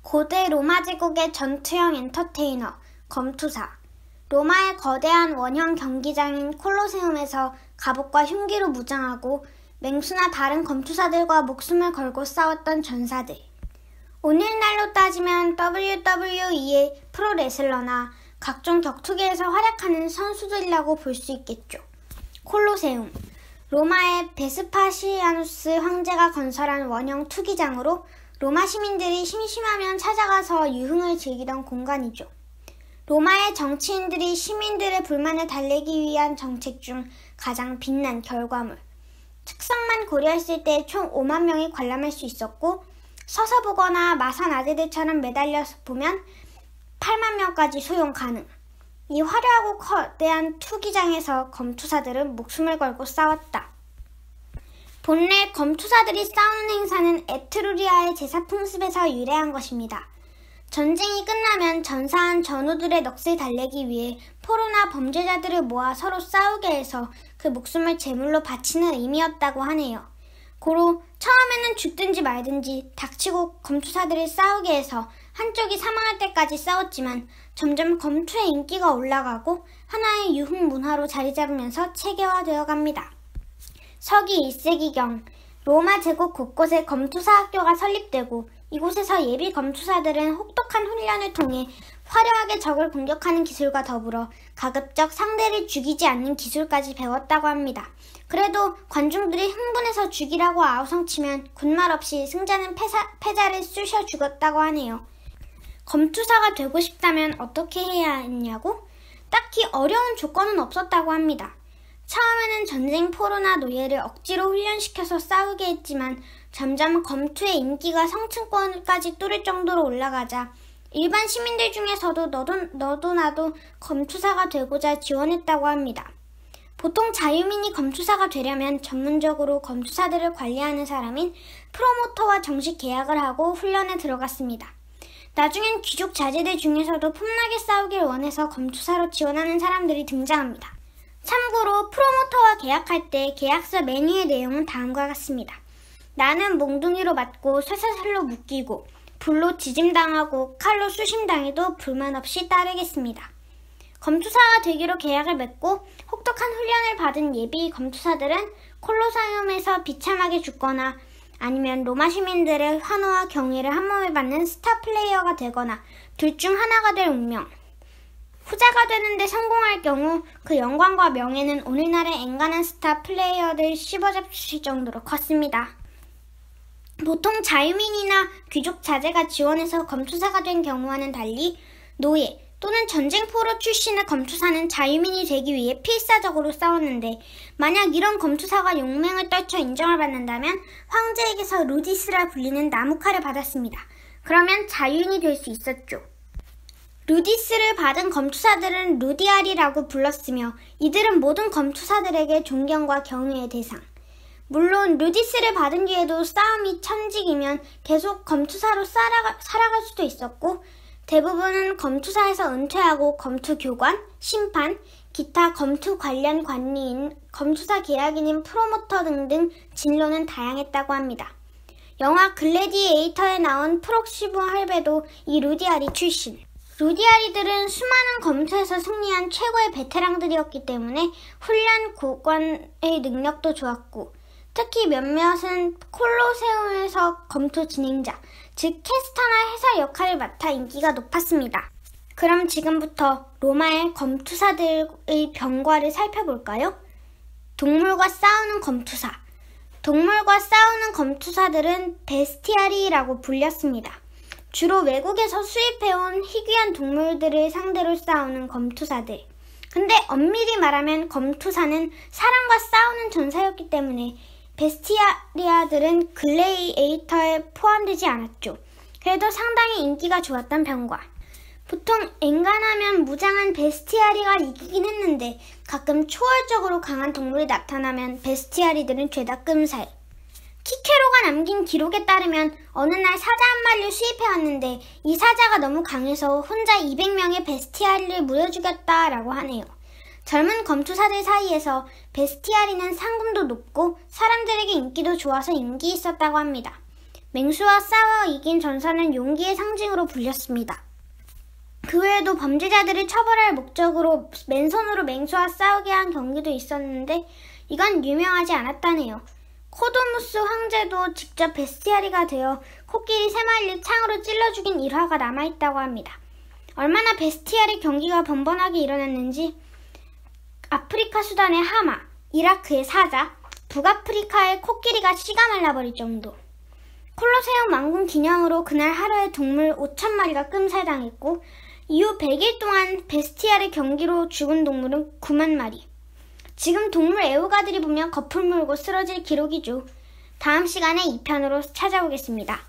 고대 로마 제국의 전투형 엔터테이너, 검투사. 로마의 거대한 원형 경기장인 콜로세움에서 갑옷과 흉기로 무장하고 맹수나 다른 검투사들과 목숨을 걸고 싸웠던 전사들. 오늘날로 따지면 WWE의 프로레슬러나 각종 격투기에서 활약하는 선수들이라고 볼 수 있겠죠. 콜로세움. 로마의 베스파시아누스 황제가 건설한 원형 투기장으로 로마 시민들이 심심하면 찾아가서 유흥을 즐기던 공간이죠. 로마의 정치인들이 시민들의 불만을 달래기 위한 정책 중 가장 빛난 결과물. 특성만 고려했을 때 총 5만 명이 관람할 수 있었고, 서서 보거나 마산 아재들처럼 매달려서 보면 8만 명까지 소용 가능. 이 화려하고 거대한 투기장에서 검투사들은 목숨을 걸고 싸웠다. 본래 검투사들이 싸우는 행사는 에트루리아의 제사 풍습에서 유래한 것입니다. 전쟁이 끝나면 전사한 전우들의 넋을 달래기 위해 포로나 범죄자들을 모아 서로 싸우게 해서 그 목숨을 제물로 바치는 의미였다고 하네요. 고로 처음에는 죽든지 말든지 닥치고 검투사들을 싸우게 해서 한쪽이 사망할 때까지 싸웠지만 점점 검투의 인기가 올라가고 하나의 유흥 문화로 자리 잡으면서 체계화되어 갑니다. 서기 1세기경 로마 제국 곳곳에 검투사 학교가 설립되고 이곳에서 예비 검투사들은 혹독한 훈련을 통해 화려하게 적을 공격하는 기술과 더불어 가급적 상대를 죽이지 않는 기술까지 배웠다고 합니다. 그래도 관중들이 흥분해서 죽이라고 아우성치면 군말 없이 승자는 패자를 쑤셔 죽었다고 하네요. 검투사가 되고 싶다면 어떻게 해야 했냐고? 딱히 어려운 조건은 없었다고 합니다. 처음에는 전쟁 포로나 노예를 억지로 훈련시켜서 싸우게 했지만 점점 검투의 인기가 성층권까지 뚫을 정도로 올라가자 일반 시민들 중에서도 너도 나도 검투사가 되고자 지원했다고 합니다. 보통 자유민이 검투사가 되려면 전문적으로 검투사들을 관리하는 사람인 프로모터와 정식 계약을 하고 훈련에 들어갔습니다. 나중엔 귀족 자제들 중에서도 폼나게 싸우길 원해서 검투사로 지원하는 사람들이 등장합니다. 참고로 프로모터와 계약할 때 계약서 메뉴의 내용은 다음과 같습니다. 나는 몽둥이로 맞고 쇠사슬로 묶이고 불로 지짐당하고 칼로 수심당해도 불만 없이 따르겠습니다. 검투사가 되기로 계약을 맺고 혹독한 훈련을 받은 예비 검투사들은 콜로세움에서 비참하게 죽거나 아니면 로마 시민들의 환호와 경의를 한몸에 받는 스타 플레이어가 되거나 둘 중 하나가 될 운명. 후자가 되는데 성공할 경우 그 영광과 명예는 오늘날의 엔간한 스타 플레이어들 씹어잡힐 정도로 컸습니다. 보통 자유민이나 귀족 자제가 지원해서 검투사가 된 경우와는 달리 노예 또는 전쟁 포로 출신의 검투사는 자유민이 되기 위해 필사적으로 싸웠는데 만약 이런 검투사가 용맹을 떨쳐 인정을 받는다면 황제에게서 루디스라 불리는 나무칼을 받았습니다. 그러면 자유인이 될 수 있었죠. 루디스를 받은 검투사들은 루디아리라고 불렀으며 이들은 모든 검투사들에게 존경과 경의의 대상. 물론 루디스를 받은 뒤에도 싸움이 천직이면 계속 검투사로 살아갈 수도 있었고 대부분은 검투사에서 은퇴하고 검투교관, 심판, 기타 검투 관련 관리인, 검투사 계약인인 프로모터 등등 진로는 다양했다고 합니다. 영화 글래디에이터에 나온 프록시모 할배도 이 루디아리 출신. 루디아리들은 수많은 검투에서 승리한 최고의 베테랑들이었기 때문에 훈련 고관의 능력도 좋았고 특히 몇몇은 콜로세움에서 검투 진행자, 즉 캐스터나 해설 역할을 맡아 인기가 높았습니다. 그럼 지금부터 로마의 검투사들의 병과를 살펴볼까요? 동물과 싸우는 검투사. 동물과 싸우는 검투사들은 베스티아리라고 불렸습니다. 주로 외국에서 수입해온 희귀한 동물들을 상대로 싸우는 검투사들. 근데 엄밀히 말하면 검투사는 사람과 싸우는 전사였기 때문에 베스티아리아들은 글래디에이터에 포함되지 않았죠. 그래도 상당히 인기가 좋았던 병과. 보통 엔간하면 무장한 베스티아리가 이기긴 했는데 가끔 초월적으로 강한 동물이 나타나면 베스티아리들은 죄다 끔살. 키케로가 남긴 기록에 따르면 어느 날 사자 한 마리를 수입해왔는데 이 사자가 너무 강해서 혼자 200명의 베스티아리를 물어 죽였다라고 하네요. 젊은 검투사들 사이에서 베스티아리는 상금도 높고 사람들에게 인기도 좋아서 인기 있었다고 합니다. 맹수와 싸워 이긴 전사는 용기의 상징으로 불렸습니다. 그 외에도 범죄자들을 처벌할 목적으로 맨손으로 맹수와 싸우게 한 경기도 있었는데 이건 유명하지 않았다네요. 코도무스 황제도 직접 베스티아리가 되어 코끼리 3마리를 창으로 찔러 죽인 일화가 남아있다고 합니다. 얼마나 베스티아리 경기가 번번하게 일어났는지 아프리카 수단의 하마, 이라크의 사자, 북아프리카의 코끼리가 씨가 말라버릴 정도. 콜로세움 완공 기념으로 그날 하루에 동물 5,000마리가 끔살당했고 이후 100일 동안 베스티아리 경기로 죽은 동물은 9만 마리. 지금 동물 애호가들이 보면 거품 물고 쓰러질 기록이죠. 다음 시간에 2편으로 찾아오겠습니다.